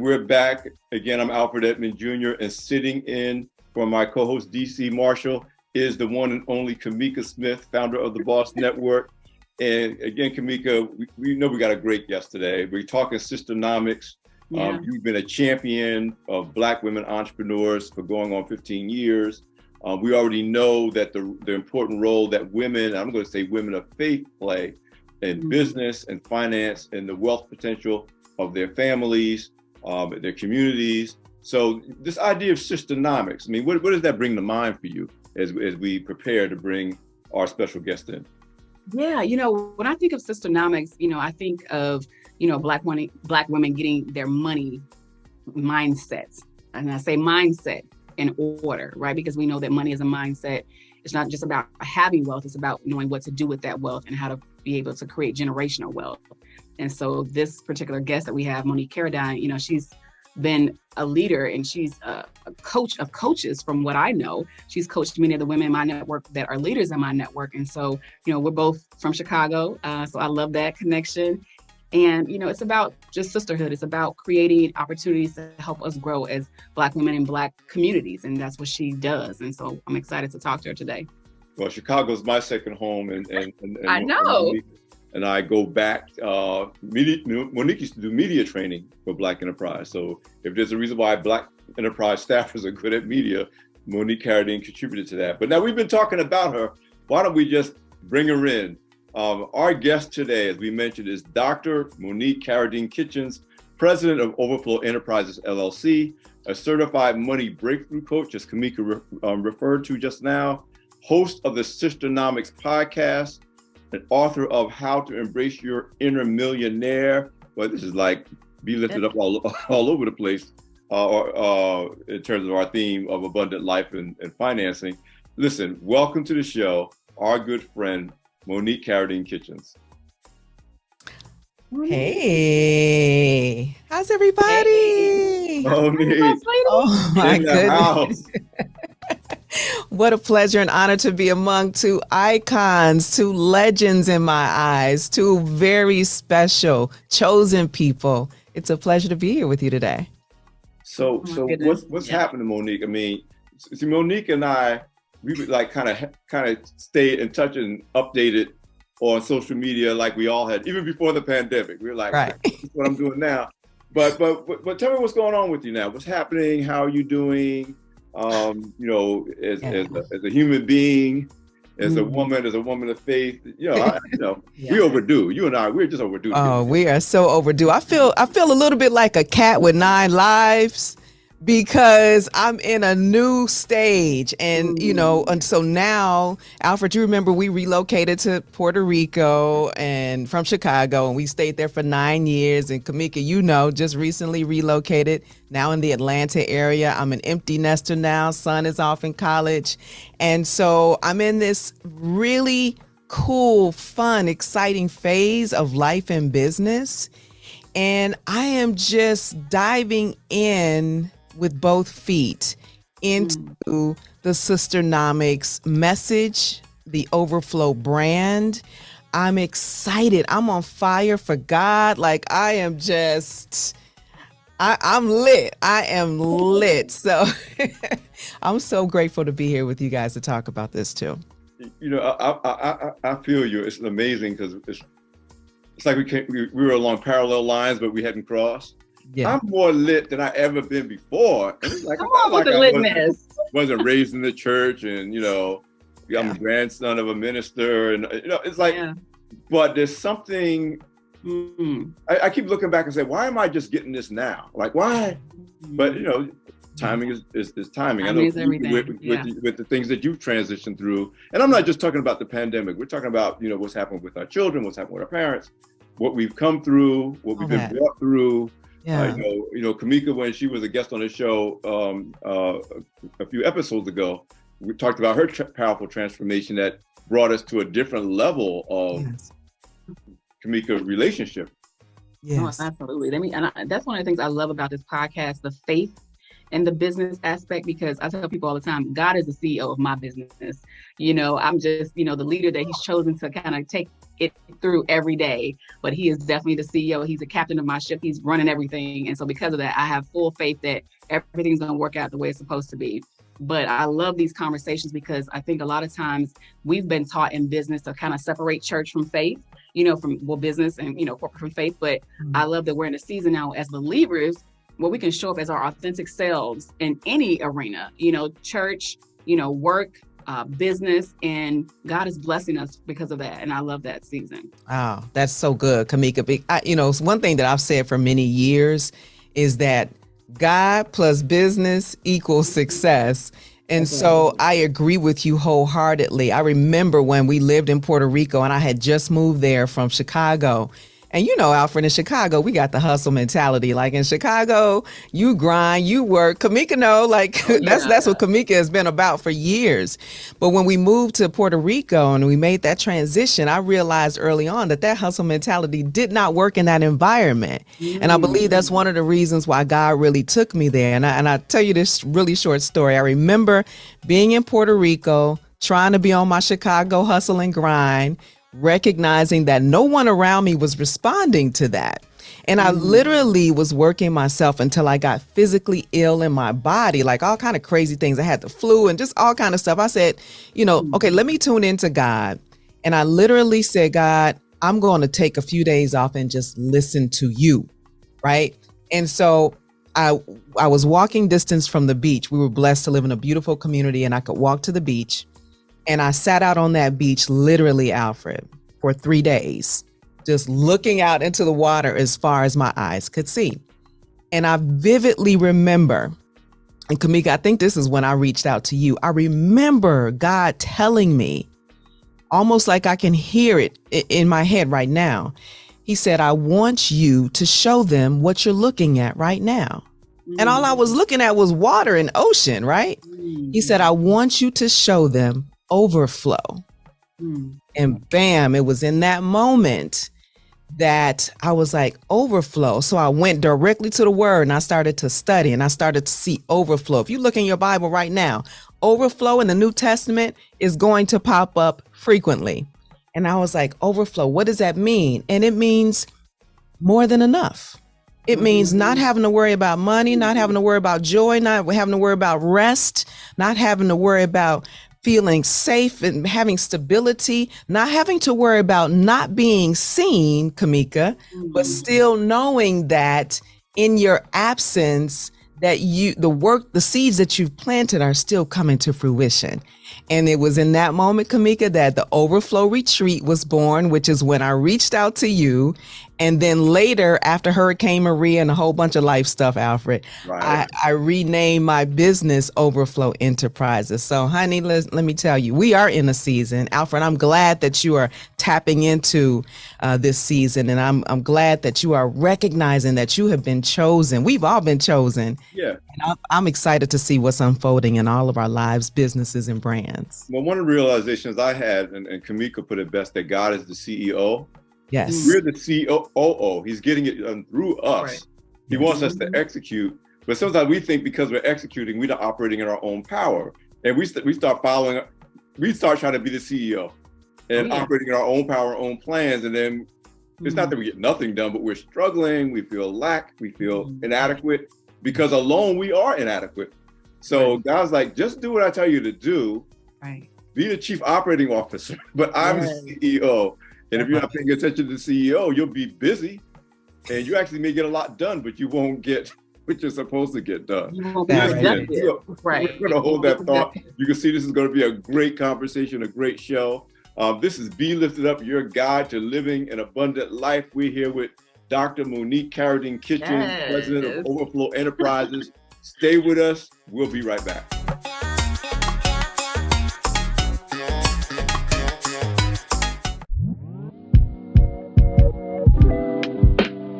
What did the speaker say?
And we're back. Again, I'm Alfred Edmond Jr. and sitting in for my co-host, DC Marshall, is the one and only Kamika Smith, founder of the Boss Network. And again, Kamika, we know we got a great guest today. We're talking SISTERNOMICS. Yeah. You've been a champion of Black women entrepreneurs for going on 15 years. We already know that the important role that women, I'm going to say women of faith, play in business and finance and the wealth potential of their families, their communities. So this idea of SISTERNOMICS, I mean, what does that bring to mind for you as we prepare to bring our special guest in? Yeah, when I think of SISTERNOMICS, I think of, Black women getting their money mindsets. And I say mindset in order, right? Because we know that money is a mindset. It's not just about having wealth, it's about knowing what to do with that wealth and how to be able to create generational wealth. And so this particular guest that we have, Monique Caradine, she's been a leader and she's a coach of coaches from what I know. She's coached many of the women in my network that are leaders in my network. And so, we're both from Chicago. So I love that connection. And, it's about just sisterhood. It's about creating opportunities to help us grow as Black women in Black communities. And that's what she does. And so I'm excited to talk to her today. Well, Chicago's my second home. And I know. And I go back, Monique used to do media training for Black Enterprise. So if there's a reason why Black Enterprise staffers are good at media, Monique Caradine contributed to that. But now we've been talking about her. Why don't we just bring her in? Our guest today, as we mentioned, is Dr. Monique Caradine-Kitchens, president of Overflow Enterprises, LLC, a certified money breakthrough coach, as Kamika referred to just now, host of the SISTERNOMICS podcast, an author of How to Embrace Your Inner Millionaire. Well, this is like be lifted up all over the place in terms of our theme of abundant life and financing. Listen, welcome to the show, our good friend, Monique Caradine-Kitchens. Hey, how's everybody? Hey. Monique. Oh my goodness. What a pleasure and honor to be among two icons, two legends in my eyes, two very special, chosen people. It's a pleasure to be here with you today. So what's happening, Monique? I mean, see, Monique and I, we would like kind of stay in touch and updated on social media like we all had, even before the pandemic. We were like, right. This is what I'm doing now. But tell me what's going on with you now. What's happening? How are you doing? As a human being, as a woman of faith, we overdue. You and I, we're just overdue. Oh, we are so overdue. I feel a little bit like a cat with 9 lives because I'm in a new stage. And, and so now, Alfred, you remember we relocated to Puerto Rico and from Chicago, and we stayed there for 9 years. And Kamika, just recently relocated now in the Atlanta area. I'm an empty nester now. Son is off in college. And so I'm in this really cool, fun, exciting phase of life and business. And I am just diving in with both feet into the SISTERNOMICS message, the Overflow brand. I'm excited. I'm on fire for God. Like I am just, I'm lit. I am lit. So I'm so grateful to be here with you guys to talk about this too. I feel you. It's amazing because it's like we were along parallel lines, but we hadn't crossed. Yeah. I'm more lit than I ever been before. And it's like, come on with the litness. Wasn't raised in the church, and I'm a grandson of a minister, and it's like, but there's something. I keep looking back and say, why am I just getting this now? Like, why? But timing is timing. I know with the things that you've transitioned through, and I'm not just talking about the pandemic. We're talking about what's happened with our children, what's happened with our parents, what we've come through, what we've been brought through. Yeah. Kamika, when she was a guest on the show a few episodes ago, we talked about her powerful transformation that brought us to a different level of Kamika relationship. Yes, absolutely. That's one of the things I love about this podcast, the faith in the business aspect, because I tell people all the time, God is the CEO of my business. You know, I'm just, you know, the leader that he's chosen to kind of take it through every day, but he is definitely the CEO. He's a captain of my ship. He's running everything. And so because of that, I have full faith that everything's going to work out the way it's supposed to be. But I love these conversations because I think a lot of times we've been taught in business to kind of separate church from faith, you know, from business and, you know, corporate from faith. But I love that we're in a season now as believers where we can show up as our authentic selves in any arena, you know, church, you know, work, business, and God is blessing us because of that. And I love that season. Wow, that's so good, Kamika. You know, one thing that I've said for many years is that God plus business equals success. And so I agree with you wholeheartedly. I remember when we lived in Puerto Rico and I had just moved there from Chicago. And you know, Alfred, in Chicago, we got the hustle mentality. Like in Chicago, you grind, you work. Kamika, no, like that's what Kamika has been about for years. But when we moved to Puerto Rico and we made that transition, I realized early on that hustle mentality did not work in that environment. And I believe that's one of the reasons why God really took me there. And I tell you this really short story. I remember being in Puerto Rico, trying to be on my Chicago hustle and grind, recognizing that no one around me was responding to that. And I literally was working myself until I got physically ill in my body, like all kind of crazy things. I had the flu and just all kind of stuff. I said, you know, okay, let me tune into God. And I literally said, God, I'm going to take a few days off and just listen to you. Right. And so I was walking distance from the beach. We were blessed to live in a beautiful community and I could walk to the beach. And I sat out on that beach, literally, Alfred, for 3 days, just looking out into the water as far as my eyes could see. And I vividly remember, and Kamika, I think this is when I reached out to you. I remember God telling me, almost like I can hear it in my head right now. He said, I want you to show them what you're looking at right now. And all I was looking at was water and ocean, right? He said, I want you to show them overflow. And bam, it was in that moment that I was like, overflow. So I went directly to the word and I started to study and I started to see overflow. If you look in your Bible right now, overflow in the New Testament is going to pop up frequently. And I was like, overflow, what does that mean? And it means more than enough. It means not having to worry about money, not having to worry about joy, not having to worry about rest, not having to worry about feeling safe and having stability, not having to worry about not being seen, Kamika, but still knowing that in your absence, that the seeds that you've planted are still coming to fruition. And it was in that moment, Kamika, that the Overflow Retreat was born, which is when I reached out to you. And then later, after Hurricane Maria and a whole bunch of life stuff, Alfred, right, I renamed my business Overflow Enterprises. So, honey, let me tell you, we are in a season. Alfred, I'm glad that you are tapping into this season. And I'm glad that you are recognizing that you have been chosen. We've all been chosen. Yeah. And I'm excited to see what's unfolding in all of our lives, businesses, and brands. Well, one of the realizations I had, and Kamika put it best, that God is the CEO. Yes. We're the COO. He's getting it done through us. Right. He wants us to execute. But sometimes we think because we're executing, we're not operating in our own power. And we start trying to be the CEO and operating in our own power, our own plans. And then it's not that we get nothing done, but we're struggling. We feel we feel inadequate because alone we are inadequate. So God's like, just do what I tell you to do. Right. Be the chief operating officer, but I'm the CEO. And if you're not paying attention to the CEO, you'll be busy and you actually may get a lot done, but you won't get what you're supposed to get done. We're going to hold that thought. You can see this is going to be a great conversation, a great show. This is Be Lifted Up, your guide to living an abundant life. We're here with Dr. Monique Caradine-Kitchens, president of Overflow Enterprises. Stay with us. We'll be right back.